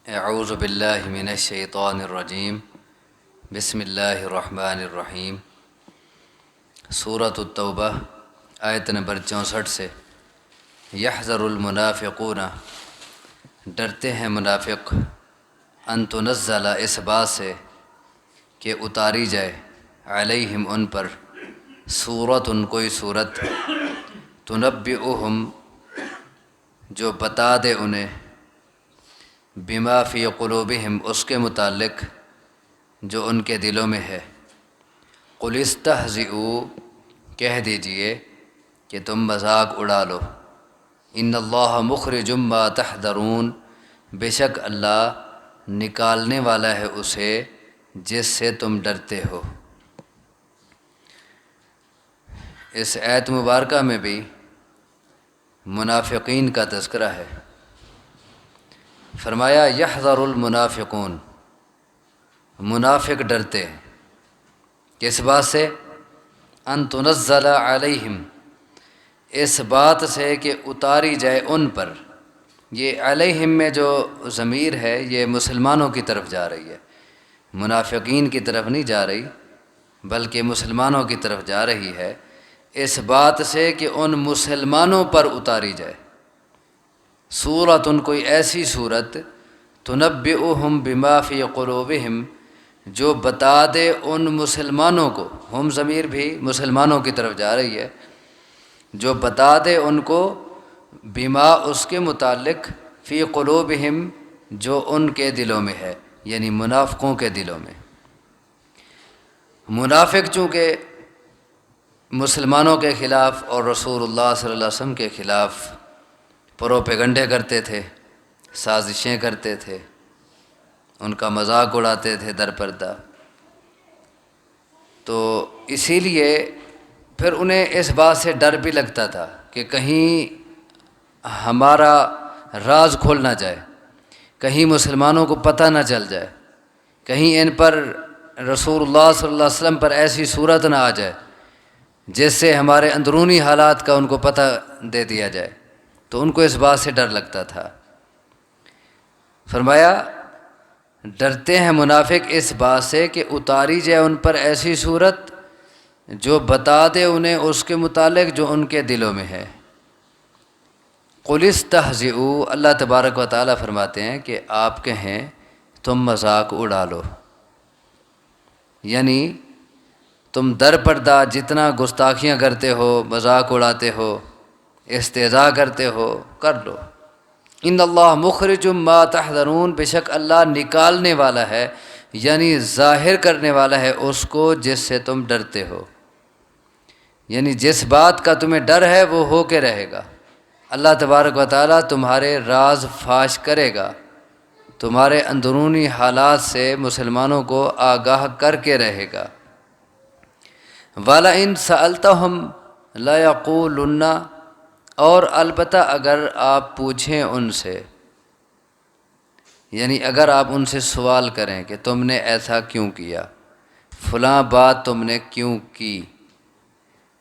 اعوذ باللہ من الشیطان الرجیم بسم اللہ الرحمن الرحیم۔ سورۃ التوبہ آیت نمبر 64 سے یحذر المنافقون، ڈرتے ہیں منافق، ان تنزل، اس بات سے کہ اتاری جائے، علیہم، ان پر، سورۃ، کوئی صورت، تنبئہم، جو بتا دے انہیں، بما فی قلوبہم، اس کے متعلق جو ان کے دلوں میں ہے۔ قل استہزئوا، کہہ دیجئے کہ تم مذاق اڑا لو، ان اللہ مخرج ما تحذرون، بے شک اللہ نکالنے والا ہے اسے جس سے تم ڈرتے ہو۔ اس آیت مبارکہ میں بھی منافقین کا تذکرہ ہے۔ فرمایا یحذر المنافقون، منافق ڈرتے ہیں کس بات سے؟ ان تنزل علیہم، اس بات سے کہ اتاری جائے ان پر۔ یہ علیہم میں جو ضمیر ہے یہ مسلمانوں کی طرف جا رہی ہے، منافقین کی طرف نہیں جا رہی بلکہ مسلمانوں کی طرف جا رہی ہے، اس بات سے کہ ان مسلمانوں پر اتاری جائے۔ سورۃ، کوئی ایسی صورت، تنبئہم بما فی قلوبہم، جو بتا دے ان مسلمانوں کو، ہم ضمیر بھی مسلمانوں کی طرف جا رہی ہے، جو بتا دے ان کو، بما، اس کے متعلق، فی قلوبہم، جو ان کے دلوں میں ہے، یعنی منافقوں کے دلوں میں۔ منافق چونکہ مسلمانوں کے خلاف اور رسول اللہ صلی اللہ علیہ وسلم کے خلاف پروپیگنڈے کرتے تھے، سازشیں کرتے تھے، ان کا مذاق اڑاتے تھے در پردہ، تو اسی لیے پھر انہیں اس بات سے ڈر بھی لگتا تھا کہ کہیں ہمارا راز کھول نہ جائے، کہیں مسلمانوں کو پتہ نہ چل جائے، کہیں ان پر، رسول اللہ صلی اللہ علیہ وسلم پر ایسی صورت نہ آ جائے جس سے ہمارے اندرونی حالات کا ان کو پتہ دے دیا جائے، تو ان کو اس بات سے ڈر لگتا تھا۔ فرمایا ڈرتے ہیں منافق اس بات سے کہ اتاری جائے ان پر ایسی صورت جو بتا دے انہیں اس کے متعلق جو ان کے دلوں میں ہے۔ قل استہزئوا، اللہ تبارک و تعالیٰ فرماتے ہیں کہ آپ کہیں تم مذاق اڑا لو، یعنی تم در پردہ جتنا گستاخیاں کرتے ہو، مذاق اڑاتے ہو، استہزاء کرتے ہو، کر لو۔ ان اللہ مخرج ما تحذرون، بے شک اللہ نکالنے والا ہے، یعنی ظاہر کرنے والا ہے اس کو جس سے تم ڈرتے ہو، یعنی جس بات کا تمہیں ڈر ہے وہ ہو کے رہے گا۔ اللہ تبارک و تعالیٰ تمہارے راز فاش کرے گا، تمہارے اندرونی حالات سے مسلمانوں کو آگاہ کر کے رہے گا۔ وَلَئِن سَأَلْتَهُمْ لَيَقُولُنَّ، اور البتہ اگر آپ پوچھیں ان سے، یعنی اگر آپ ان سے سوال کریں کہ تم نے ایسا کیوں کیا، فلاں بات تم نے کیوں کی،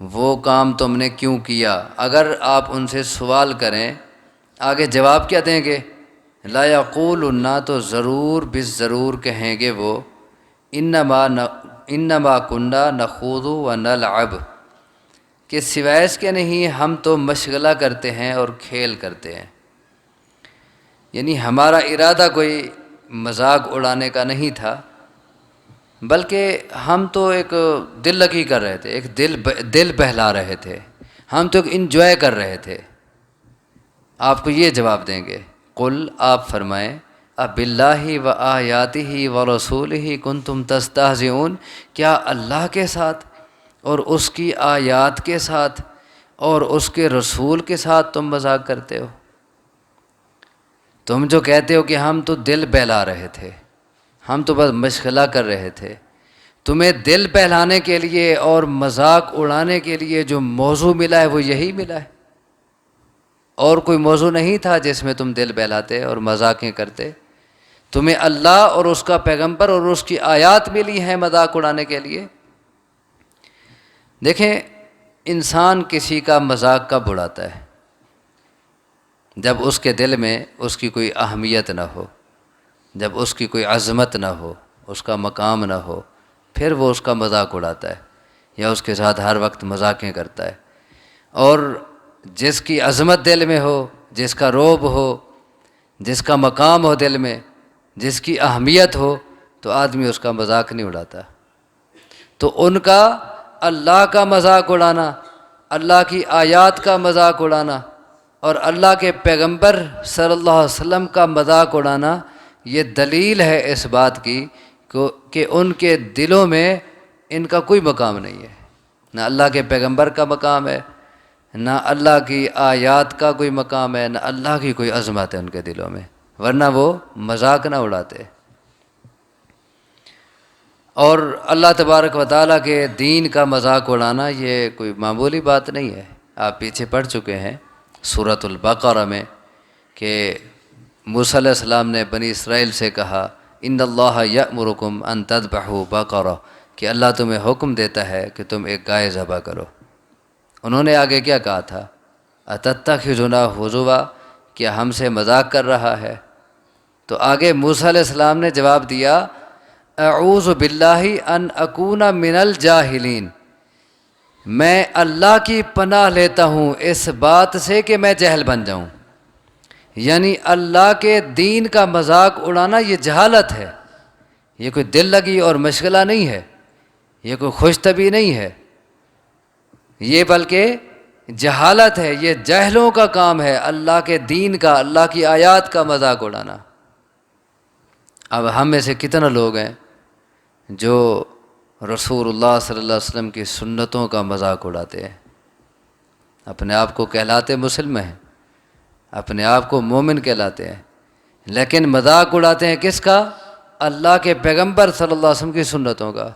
وہ کام تم نے کیوں کیا، اگر آپ ان سے سوال کریں، آگے جواب کیا دیں گے؟ لا یقولن، تو ضرور بالضرور کہیں گے وہ، انما کننا نخوض ونلعب، کہ سوائے اس کے نہیں ہم تو مشغلہ کرتے ہیں اور کھیل کرتے ہیں، یعنی ہمارا ارادہ کوئی مذاق اڑانے کا نہیں تھا، بلکہ ہم تو ایک دل لگی کر رہے تھے، ایک دل بہلا رہے تھے، ہم تو ایک انجوائے کر رہے تھے۔ آپ کو یہ جواب دیں گے، قل، آپ فرمائیں، باللہ و آیاتہ و رسولہ کنتم تستہزئون، کیا اللہ کے ساتھ اور اس کی آیات کے ساتھ اور اس کے رسول کے ساتھ تم مذاق کرتے ہو؟ تم جو کہتے ہو کہ ہم تو دل بہلا رہے تھے، ہم تو بس مشغلہ کر رہے تھے، تمہیں دل بہلانے کے لیے اور مذاق اڑانے کے لیے جو موضوع ملا ہے وہ یہی ملا ہے، اور کوئی موضوع نہیں تھا جس میں تم دل بہلاتے اور مذاقیں کرتے۔ تمہیں اللہ اور اس کا پیغمبر اور اس کی آیات ملی ہیں مذاق اڑانے کے لیے۔ دیکھیں، انسان کسی کا مذاق کب اڑاتا ہے؟ جب اس کے دل میں اس کی کوئی اہمیت نہ ہو، جب اس کی کوئی عظمت نہ ہو، اس کا مقام نہ ہو، پھر وہ اس کا مذاق اڑاتا ہے یا اس کے ساتھ ہر وقت مذاقیں کرتا ہے۔ اور جس کی عظمت دل میں ہو، جس کا رعب ہو، جس کا مقام ہو دل میں، جس کی اہمیت ہو، تو آدمی اس کا مذاق نہیں اڑاتا۔ تو ان کا اللہ کا مذاق اڑانا، اللہ کی آیات کا مذاق اڑانا اور اللہ کے پیغمبر صلی اللہ علیہ وسلم کا مذاق اڑانا، یہ دلیل ہے اس بات کی کہ ان کے دلوں میں ان کا کوئی مقام نہیں ہے، نہ اللہ کے پیغمبر کا مقام ہے، نہ اللہ کی آیات کا کوئی مقام ہے، نہ اللہ کی کوئی عظمت ہے ان کے دلوں میں، ورنہ وہ مذاق نہ اڑاتے۔ اور اللہ تبارک و تعالیٰ کے دین کا مذاق اڑانا یہ کوئی معمولی بات نہیں ہے۔ آپ پیچھے پڑھ چکے ہیں سورۃ البقرہ میں کہ موسیٰ علیہ السلام نے بنی اسرائیل سے کہا ان اللہ یأمرکم ان تذبحوا بقرہ، کہ اللہ تمہیں حکم دیتا ہے کہ تم ایک گائے ذبح کرو۔ انہوں نے آگے کیا کہا تھا؟ اتتخذنا ہزوا، کیا ہم سے مذاق کر رہا ہے؟ تو آگے موسیٰ علیہ السلام نے جواب دیا اعوذ باللہ ان اکون من الجاہلین، میں اللہ کی پناہ لیتا ہوں اس بات سے کہ میں جہل بن جاؤں۔ یعنی اللہ کے دین کا مذاق اڑانا یہ جہالت ہے، یہ کوئی دل لگی اور مشغلہ نہیں ہے، یہ کوئی خوش طبعی نہیں ہے، یہ بلکہ جہالت ہے، یہ جاہلوں کا کام ہے اللہ کے دین کا، اللہ کی آیات کا مذاق اڑانا۔ اب ہم میں سے کتنا لوگ ہیں جو رسول اللہ صلی اللہ علیہ وسلم کی سنتوں کا مذاق اڑاتے ہیں، اپنے آپ کو کہلاتے مسلم ہیں، اپنے آپ کو مومن کہلاتے ہیں، لیکن مذاق اڑاتے ہیں کس کا؟ اللہ کے پیغمبر صلی اللہ علیہ وسلم کی سنتوں کا۔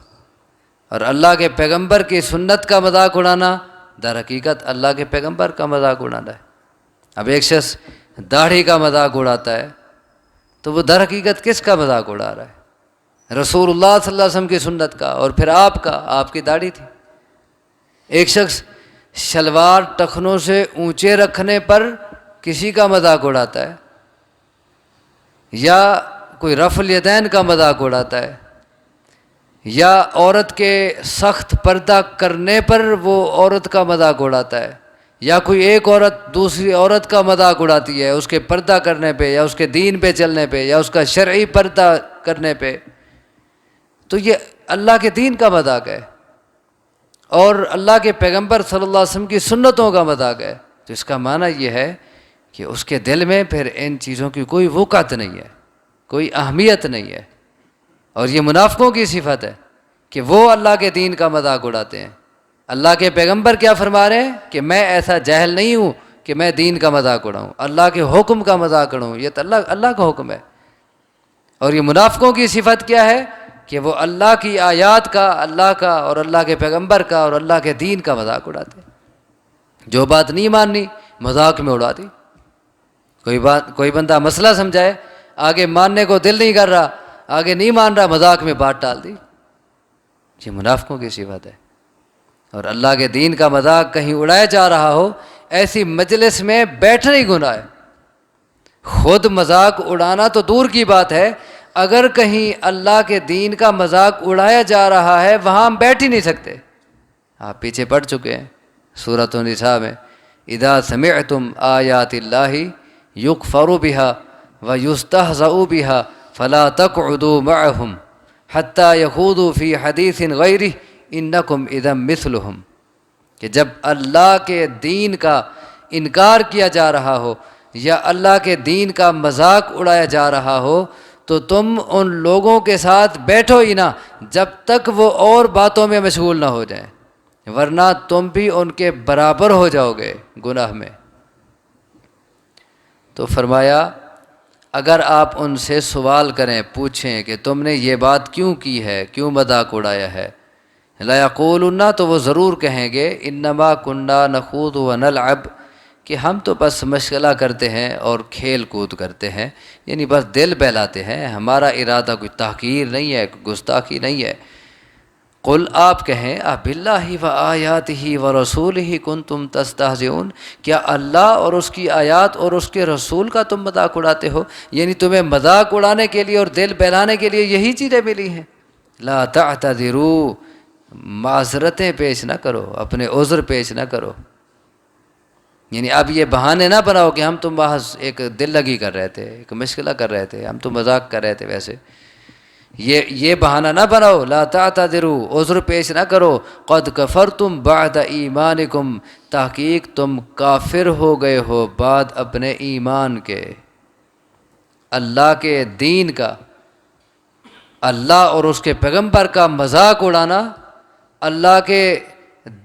اور اللہ کے پیغمبر کی سنت کا مذاق اڑانا در حقیقت اللہ کے پیغمبر کا مذاق اڑانا ہے۔ اب ایک شخص داڑھی کا مذاق اڑاتا ہے تو وہ در حقیقت کس کا مذاق اڑا رہا ہے؟ رسول اللہ صلی اللہ علیہ وسلم کی سنت کا، اور پھر آپ کا، آپ کی داڑھی تھی۔ ایک شخص شلوار ٹخنوں سے اونچے رکھنے پر کسی کا مذاق اڑاتا ہے، یا کوئی رفع الیدین کا مذاق اڑاتا ہے، یا عورت کے سخت پردہ کرنے پر وہ عورت کا مذاق اڑاتا ہے، یا کوئی ایک عورت دوسری عورت کا مذاق اڑاتی ہے اس کے پردہ کرنے پہ، یا اس کے دین پہ چلنے پہ، یا اس کا شرعی پردہ کرنے پہ، تو یہ اللہ کے دین کا مذاق ہے اور اللہ کے پیغمبر صلی اللہ علیہ وسلم کی سنتوں کا مذاق ہے۔ تو اس کا معنی یہ ہے کہ اس کے دل میں پھر ان چیزوں کی کوئی وقعت نہیں ہے، کوئی اہمیت نہیں ہے۔ اور یہ منافقوں کی صفت ہے کہ وہ اللہ کے دین کا مذاق اڑاتے ہیں۔ اللہ کے پیغمبر کیا فرما رہے ہیں کہ میں ایسا جاہل نہیں ہوں کہ میں دین کا مذاق اڑاؤں، اللہ کے حکم کا مذاق اڑاؤں، یہ تو اللہ کا حکم ہے۔ اور یہ منافقوں کی صفت کیا ہے کہ وہ اللہ کی آیات کا، اللہ کا اور اللہ کے پیغمبر کا اور اللہ کے دین کا مذاق اڑاتے ہیں۔ جو بات نہیں ماننی مذاق میں اڑا دی۔ کوئی بندہ مسئلہ سمجھائے، آگے ماننے کو دل نہیں کر رہا، آگے نہیں مان رہا، مذاق میں بات ڈال دی۔ یہ منافقوں کی صفت ہے۔ اور اللہ کے دین کا مذاق کہیں اڑایا جا رہا ہو، ایسی مجلس میں بیٹھنا ہی گناہ ہے۔ خود مذاق اڑانا تو دور کی بات ہے، اگر کہیں اللہ کے دین کا مذاق اڑایا جا رہا ہے وہاں ہم بیٹھ ہی نہیں سکتے۔ آپ پیچھے پڑھ چکے ہیں سورۃ النساء میں اذا سمعتم آیات اللہ یکفر بها ویستہزأ بها فلا تقعدوا معهم حتی یخوضوا فی حدیث غیرہ انکم اذا مثلہم، کہ جب اللہ کے دین کا انکار کیا جا رہا ہو یا اللہ کے دین کا مذاق اڑایا جا رہا ہو تو تم ان لوگوں کے ساتھ بیٹھو ہی نہ جب تک وہ اور باتوں میں مشغول نہ ہو جائیں، ورنہ تم بھی ان کے برابر ہو جاؤ گے گناہ میں۔ تو فرمایا اگر آپ ان سے سوال کریں، پوچھیں کہ تم نے یہ بات کیوں کی ہے، کیوں مذاق اڑایا ہے، لا یقولن، تو وہ ضرور کہیں گے انما کننا نخوض ونلعب، کہ ہم تو بس مشغلہ کرتے ہیں اور کھیل کود کرتے ہیں، یعنی بس دل بہلاتے ہیں، ہمارا ارادہ کوئی تحقیر نہیں ہے، کوئی گستاخی نہیں ہے۔ قل آپ کہیں باللہ و آیاتہ و رسولہ کنتم تستہزئون، کیا اللہ اور اس کی آیات اور اس کے رسول کا تم مذاق اڑاتے ہو؟ یعنی تمہیں مذاق اڑانے کے لیے اور دل بہلانے کے لیے یہی چیزیں ملی ہیں۔ لا تعتذروا، معذرتیں پیش نہ کرو، اپنے عذر پیش نہ کرو، یعنی اب یہ بہانے نہ بناؤ کہ ہم تو محض ایک دل لگی کر رہے تھے، ایک مشکلہ کر رہے تھے، ہم تو مذاق کر رہے تھے، ویسے یہ بہانہ نہ بناؤ۔ لا تعتذروا، عذر پیش نہ کرو، قد کفرتم بعد ایمانکم، تحقیق تم کافر ہو گئے ہو بعد اپنے ایمان کے۔ اللہ کے دین کا، اللہ اور اس کے پیغمبر کا مذاق اڑانا، اللہ کے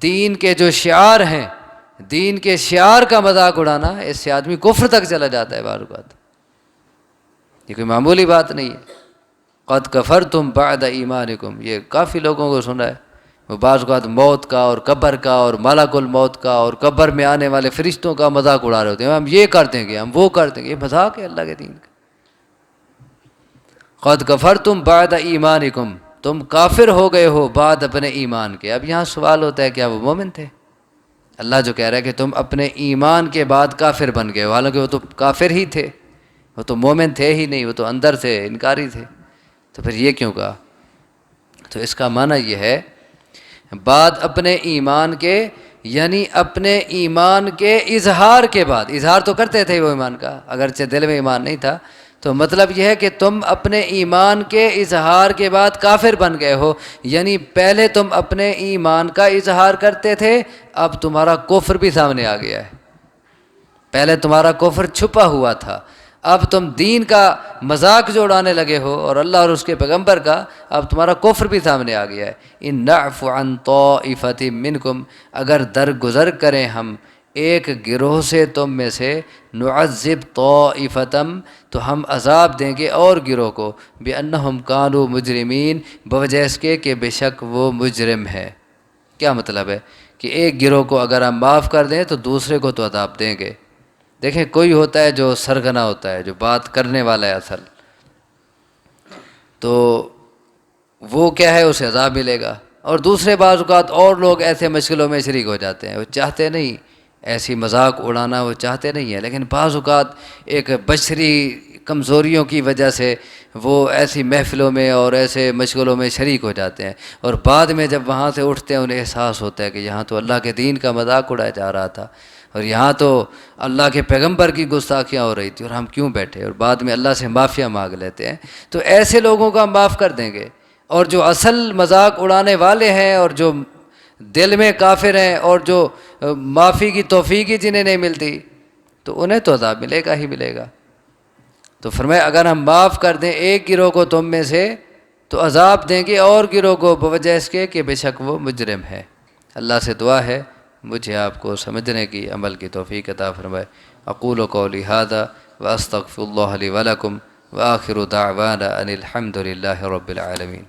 دین کے جو شعار ہیں، دین کے شعار کا مذاق اڑانا، اس سے آدمی کفر تک چلا جاتا ہے بعض اوقات۔ یہ کوئی معمولی بات نہیں ہے۔ قد کفرتم بعد ایمانکم، یہ کافی لوگوں کو سنا ہے، وہ بعض اوقات موت کا اور قبر کا اور ملک الموت کا اور قبر میں آنے والے فرشتوں کا مذاق اڑا رہے ہوتے ہیں، ہم یہ کر دیں گے، ہم وہ کر دیں گے۔ یہ مذاق ہے اللہ کے دین کا۔ قد کفرتم بعد ایمانکم، تم کافر ہو گئے ہو بعد اپنے ایمان کے۔ اب یہاں سوال ہوتا ہے کیا وہ مومن تھے؟ اللہ جو کہہ رہا ہے کہ تم اپنے ایمان کے بعد کافر بن گئے ہو، حالانکہ وہ تو کافر ہی تھے، وہ تو مومن تھے ہی نہیں، وہ تو اندر سے انکاری تھے، تو پھر یہ کیوں کہا؟ تو اس کا معنی یہ ہے بعد اپنے ایمان کے، یعنی اپنے ایمان کے اظہار کے بعد۔ اظہار تو کرتے تھے وہ ایمان کا، اگرچہ دل میں ایمان نہیں تھا، تو مطلب یہ ہے کہ تم اپنے ایمان کے اظہار کے بعد کافر بن گئے ہو، یعنی پہلے تم اپنے ایمان کا اظہار کرتے تھے، اب تمہارا کفر بھی سامنے آ گیا ہے۔ پہلے تمہارا کفر چھپا ہوا تھا، اب تم دین کا مذاق جو اڑانے لگے ہو اور اللہ اور اس کے پیغمبر کا، اب تمہارا کفر بھی سامنے آ گیا ہے۔ ان نعف عن طائفۃ منکم، اگر درگزر کریں ہم ایک گروہ سے تم میں سے، نعذب طائفتم، تو ہم عذاب دیں گے اور گروہ کو، بانہم کانوا مجرمین، بوجہ اس کے کہ بے شک وہ مجرم ہے۔ کیا مطلب ہے؟ کہ ایک گروہ کو اگر ہم معاف کر دیں تو دوسرے کو تو عذاب دیں گے۔ دیکھیں کوئی ہوتا ہے جو سرگنا ہوتا ہے، جو بات کرنے والا ہے اصل، تو وہ کیا ہے، اسے عذاب ملے گا۔ اور دوسرے بعض اوقات اور لوگ ایسے مشکلوں میں شریک ہو جاتے ہیں، وہ چاہتے نہیں ایسی مذاق اڑانا، وہ چاہتے نہیں ہیں، لیکن بعض اوقات ایک بشری کمزوریوں کی وجہ سے وہ ایسی محفلوں میں اور ایسے مشغلوں میں شریک ہو جاتے ہیں، اور بعد میں جب وہاں سے اٹھتے ہیں انہیں احساس ہوتا ہے کہ یہاں تو اللہ کے دین کا مذاق اڑایا جا رہا تھا، اور یہاں تو اللہ کے پیغمبر کی گستاخیاں ہو رہی تھی، اور ہم کیوں بیٹھے، اور بعد میں اللہ سے معافیاں مانگ لیتے ہیں۔ تو ایسے لوگوں کو ہم معاف کر دیں گے، اور جو اصل مذاق اڑانے والے ہیں اور جو دل میں کافر ہیں اور جو معافی کی توفیق ہی جنہیں نہیں ملتی، تو انہیں تو عذاب ملے گا ہی ملے گا۔ تو فرمایا اگر ہم معاف کر دیں ایک گروہ کو تم میں سے، تو عذاب دیں گے اور گروہ کو بوجہ اس کے کہ بے شک وہ مجرم ہے۔ اللہ سے دعا ہے مجھے آپ کو سمجھنے کی، عمل کی توفیق عطا فرمائے۔ اقول قولی ھذا واستغفر اللہ لی ولکم وآخر دعوانا ان الحمد للہ رب العالمین۔